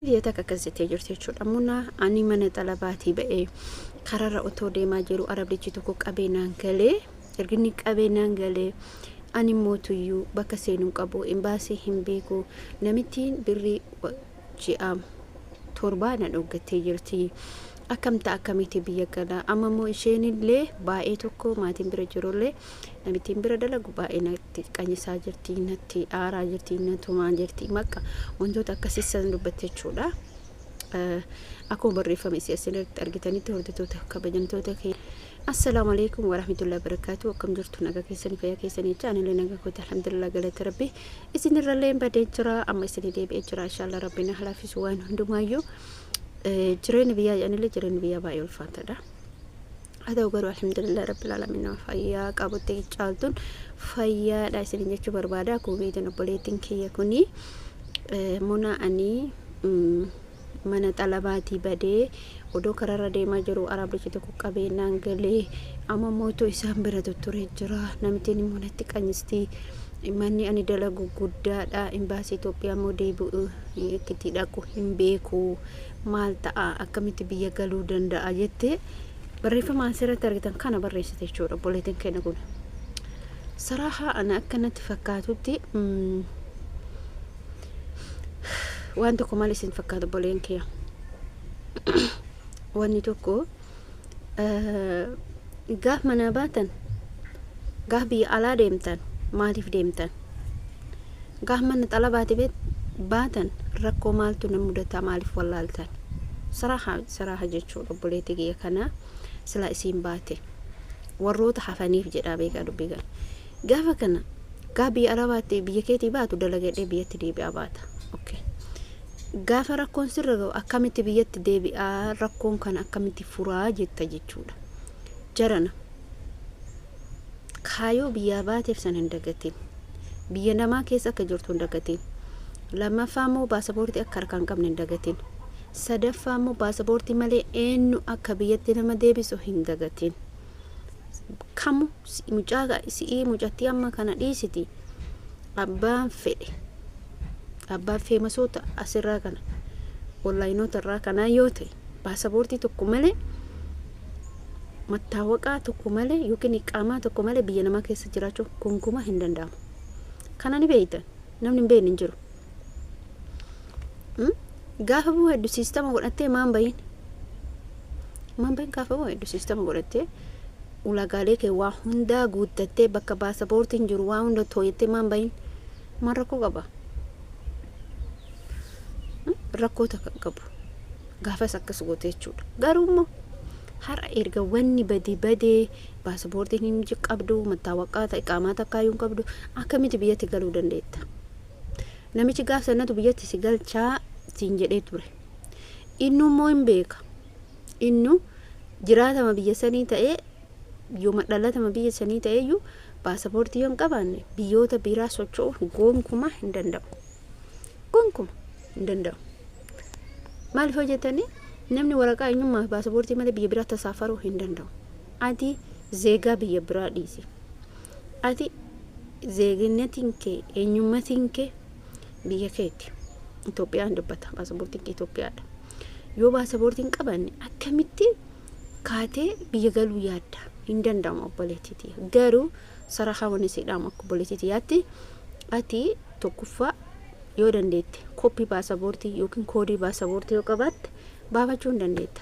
Dieta kakasitee jirti jechuudha. Muna ani mana xalabaatii ba'ee kararra otoo deemaa jiru arabichi tokko qabeenaan galee erginni qabeenaan galee ani mootuyyuu bakka seenuu qabu imbaasii hin beeku namittiin birrii ji'a torbaa na dhuggattee jirti. Akkamta akkamitti biyya kana amma moo isheenillee baay'ee tokko maatiin bira jirullee namittiin bira dalagu baay'ee natti qanyisaa jirti, natti aaraa jirti, natumaa jirti makka wantoota akkasii san dubbatte jechuudha. Akkuma barreeffame asirratti argitanitti hordoftoota kabajamtoota Assalamu alaikum warahmatullahi wabarakatuh. Akkam jirtu nagaa keessanii fayyaa keessanii chaanillee nagaa kooti alhamdulillah galata rabbi isinirrallee badee jira amma isinii deebi'ee jira inshallah rabbiin halaafisu waan hundumaayyuu jireenya biyyaa jedhanillee jireenya biyyaa baay'ee ulfaataadha. Haa ta'u garuu alhamdulillah rabbil aalamiin fayyaa qabutti caaltuun fayyaadha isiniin jechuu barbaada. Akkuma beektan obboleettiin kiyya kuni muna ani mana xalabaatii badee odoo kararra deemaa jiru arabichi tokko qabeenaan galee amma mootuu isaan bira tutturee jira. Namittiin immoo natti qanyisti. Manni ani dalagu guddaadha. Imbaasii Itoophiyaa immoo deebi'u itti dhaqu hin beeku. Maal ta'a akkamitti biyya galuu danda'a jettee barreeffama asirratti argitan kana barreessite jechuudha obboleettiin keenya kun. Saraaha ana akkanatti fakkaatutti waan tokko maal isin fakkaatu obboleen kiyya. Wanni tokko gaaf mana baatan gaaf biyya alaa deemtan maaliif deemtan gaaf mana xalabaati baatan rakkoo maaltu nama mudata maaliif wallaaltan saraaha jechuudha obboleettii kiyya kana sila isin baate warroota hafaniif jedhaa beekaa dubbii kana gaafa kana gaaf biyya alaa baate biyya keetii baatu dalagadhee biyyatti deebi'aa baata. Gaafa rakkoon sirra ga'u akkamitti biyyatti deebi'aa rakkoon kana akkamitti furaa jetta jechuudha. Jarana kaayoo biyyaa baateef san hin dagatiin biyya namaa keessa akka jirtu hin dagatiin lammaffaa immoo baasaboortii akka harkaan qabne hin dagatiin sadaffaa immoo baasaboortii malee eenyu akka biyyatti nama deebisu hin dagatiin kamu si'ii mucattii amma kana dhiisiti abbaan fedhe abbaan feemasoota asirraa kana onlaayinoota irraa kanaa yoo ta'e baasaboortii tokko malee mattaawaqaa tokko malee yookiin iqaamaa tokko malee biyya namaa keessa jiraachuu gonkumaa hin danda'amu. Kana ni beektan namni hin beekne hin jiru. Gaafa bu'u hedduu siistama godhattee maan bahin gaafa bu'u hedduu siistama godhattee ulaagaalee kee waa hundaa guuttattee bakka baasaboortiin jiru waa hunda tooyattee maan bahin maan rakkoo qaba. Rakkoota qabu gaafas akkas goote jechuudha. Garuu immoo har'a erga wanni badee baasaboortiin hin qabdu mattaawaqaa ta'e iqaamaa takkaayyuu hin qabdu akkamitti biyyatti galuu dandeetta. Namichi gaaf sanatu biyyatti si galchaa siin jedhee ture. Innu immoo hin beeka. Innu jiraatama biyya sanii ta'ee yoo madhalatama biyya sanii ta'eeyyuu baasaboortii yoo hin qabaanne biyyoota biraa socho'uu gonkumaa hin danda'u. Gonkumaa hin danda'u. Maaliif hojjetanii namni waraqaa eenyummaa baasaboortii malee biyya biraa tasaafaruu hin danda'u. Ati zeegaa biyya biraa dhiisi. Ati zeeginatiin kee eenyummatiin kee biyya keeti. Itoophiyaan dubbata baasaboortiin kee Itoophiyaadha. Yoo baasaboortiin qabanne akkamitti kaatee biyya galuu yaadda hin danda'amu obboleettiiti. Garuu saraaha wanni siidhamu akka obboleettiiti ati tokkoffaa yoo dandeette koppii baasaboortii yookiin koodii baasaboortii yoo qabaatte baafachuu hin dandeetta.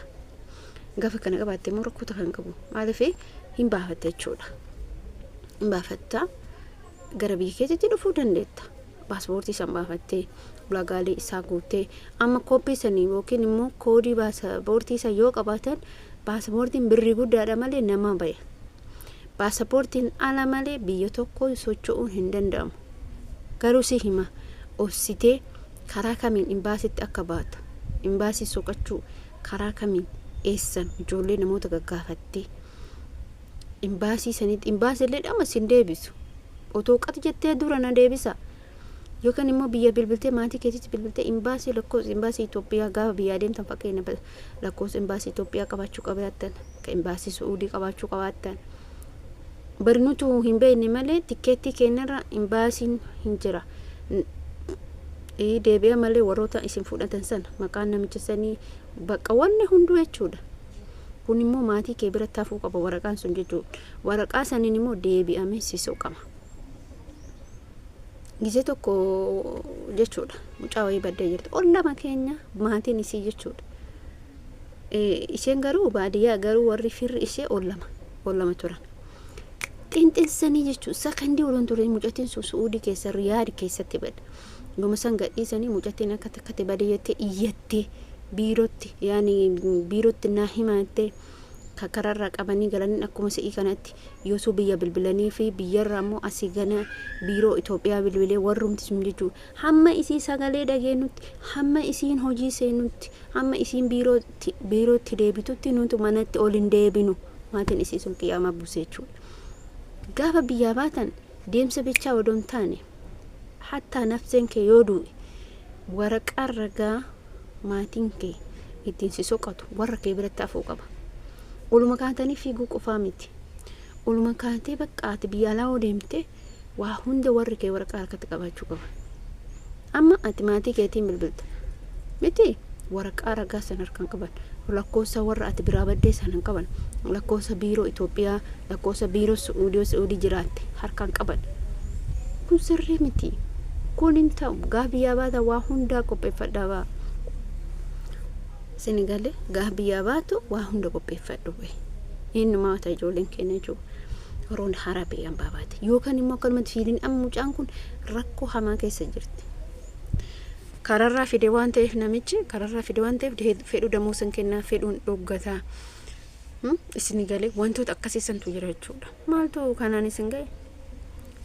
Gaafa kana qabaatte immoo rakkoota kan qabu maaliif hin baafatte jechuudha. Hin baafattaa gara biyya keetitti dhufuu dandeetta. Baasaboortii san baafattee ulaagaalee isaa guuttee amma koppii sanii yookiin immoo koodii baasaboortii san yoo qabaatan baasaboortiin birrii guddaadha malee nama baya. Baasaboortiin ala malee biyya tokko socho'uun hin danda'amu. Garuu si hima obsitee karaa kamiin imbaasitti akka baata imbaasii soqachuu karaa kamiin eessan ijoollee namoota gaggaafattee imbaasii sanitti imbaasiillee dhama sin deebisu otoo qati jettee dura na deebisa yookaan immoo biyya bilbiltee maatii keetitti bilbiltee imbaasii lakkoofsa imbaasii Itoophiyaa gaafa biyyaa deemtan fakkeenya lakkoofsa imbaasii Itoophiyaa qabaachuu qabaattan ka imbaasii Suudii qabaachuu qabaattan barnuutu hin beekne malee tikeettii kennarra imbaasiin hin jira. deebi'a malee warroota isin fudhatan sana maqaan namicha sanii bakka wanni hunduu jechuudha. Kun immoo maatii kee biratti hafuu qaba waraqaan sun jechuudha. Waraqaa saniin immoo deebi'amee si soqama. Gizee tokko jechuudha mucaa wayii baddee jirti. Ollama keenya maatiin isii jechuudha. Isheen garuu baadiyyaa garuu warri firri ishee ollama turan. Xinxinsanii jechuudha. Sakandii waloon ture mucattiin sun Suudii keessa Riyaad keessatti badda. Goma san gadhiisanii mucattiin akka takkate baadiyyaatti iyyattee biirootti naa himattee kararraa qabanii galanii akkuma si'ii kanatti yoosuu biyya bilbilanii fi biyyarraa immoo asii gana biiroo Itoophiyaa bilbilee warrumti sun jechuudha. Hamma isii sagalee dhageenyutti, hamma isiin hojii seenutti, hamma isiin biirootti deebitutti nuti manatti ol hin deebinu. Maatiin isii sun qiyyaama buusee jechuudha. Gaafa biyyaa baatan deemsa bichaa odoon taane hatta nafseen kee yoo du'e waraqaa ragaa maatiin kee ittiin si soqatu warra kee biratti hafuu qaba. Uluma kaatanii fiiguu qofaa miti. Uluma kaatee bakka ati biyya alaa deemte waa hunda warri kee waraqaa harkatti qabachuu qaba. Amma ati maatii keetiin bilbilta miti waraqaa ragaa san harkaan qaban. Lakkoofsa warra ati biraa baddee san qaban. Lakkoofsa biiroo Itoophiyaa, lakkoofsa biiroo Suudii jiraatte harkaan qaban. Kun sirrii miti. Kun hin ta'u. Gaafa biyyaa baata waa hundaa qopheeffadhaa baa. Senegal gaafa biyyaa baatu waa hunda qopheeffadhu bahe. Inni maata ijoolleen keenya jechuudha. Roon hara biyyaan baabaate. Yookaan immoo akkanumatti fiiliin amma mucaan kun rakkoo hamaa keessa jirti. Kararraa fide waan ta'eef namichi kararraa fide waan ta'eef fedhu damuu san kennaa fedhuun dhoggataa. Isin galee wantoota akkasii santu jira jechuudha. Maaltu kanaan isin gahe?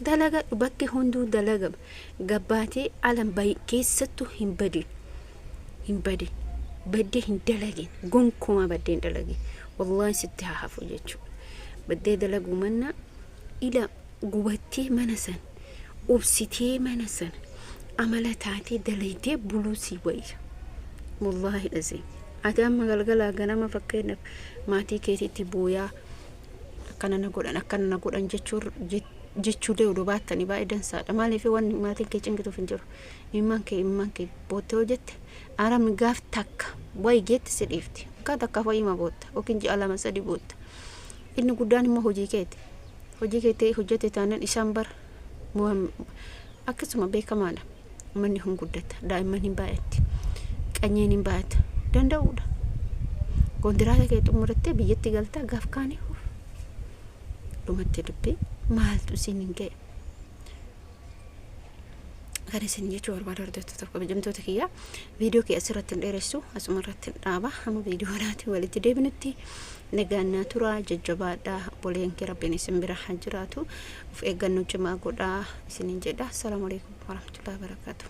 Dalaga bakki hunduu dalaga gabbaatee alam bayi keessattuu hin badin. Baddee hin dalagin gonkuma baddee hin dalagin. Wallahi sitti haa hafu jechuudha. Baddee dalaguu manna ila gubattee mana san ubsitee mana san amala taatee dalaydee buluu si wayya. Wallahi dhasee. Ati amma galgala ganama fakkeenyaaf maatii keetiitti booyaa akkana na godhan jechuudha odoo baattanii baay'ee dansaadha. Maaliif wanni maatiin kee cingituuf hin jiru. Imman kee boottee hojjette aramni gaaf takka wayi geetti si dhiifti. Akka takka fayyima bootta yookiin ji'a lama sadii bootta. Inni guddaan immoo hojii keeti. Hojii keetii hojjete taanaan isaan bara akkasuma beekamaadha. Manni hun guddata daa'imman hin baay'atti. Qanyeen hin baay'ata danda'uudha. Kontiraata kee xumurattee biyyatti galtaa gaaf kaanii dhumatti dubbii maaltu isin hin ga'e. Kan isin jechuu barbaada hordoftoota kabajamtoota kiyyaa viidiyoo kee asirratti hin dheeressu asuma irratti hin dhaaba hamma viidiyoo kanatti walitti deebinutti nagaannaa tura jajjabaadhaa boleen kee rabbiin isin bira haa jiraatu of eeggannoo cimaa godhaa isiniin jedha. Assalaamu alaykum warahmatullahi wabarakatuh.